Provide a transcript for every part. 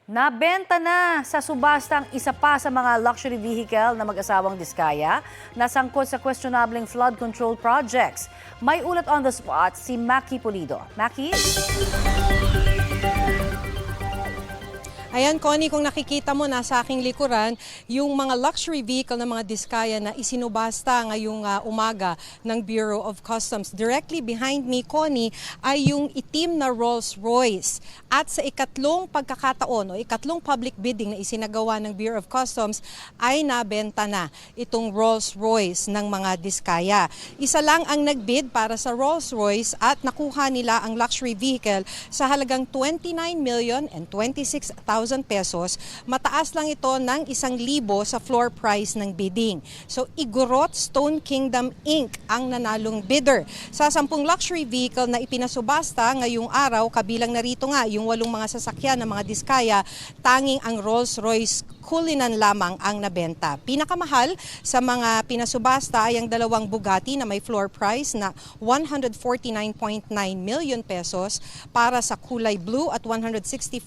Nabenta na sa subasta ang isa pa sa mga luxury vehicle na mag-asawang Diskaya na sangkot sa questionableng flood control projects. May ulat on the spot si Maki Pulido. Maki? Ayan, Connie, kung nakikita mo nasa aking likuran, yung mga luxury vehicle ng mga Diskaya na isinubasta ngayong umaga ng Bureau of Customs. Directly behind me, Connie, ay yung itim na Rolls-Royce. At sa ikatlong pagkakataon o ikatlong public bidding na isinagawa ng Bureau of Customs ay nabenta na itong Rolls-Royce ng mga Diskaya. Isa lang ang nagbid para sa Rolls-Royce at nakuha nila ang luxury vehicle sa halagang 29,026,000 pesos. Mataas lang ito ng 1,000 sa floor price ng bidding. So Igorot Stone Kingdom Inc. ang nanalong bidder. Sa 10 luxury vehicle na ipinasubasta ngayong araw, kabilang narito nga yung 8 mga sasakyan ng mga Diskaya, tanging ang Rolls-Royce Cullinan lamang ang nabenta. Pinakamahal sa mga pinasubasta ay ang 2 Bugatti na may floor price na 149.9 million pesos para sa kulay blue at 160.4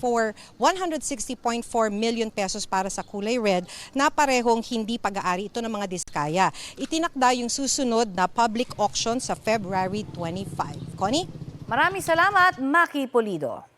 million pesos para sa kulay red na parehong hindi pag-aari ito ng mga Diskaya. Itinakda yung susunod na public auction sa February 25. Connie? Maraming salamat, Maki Pulido.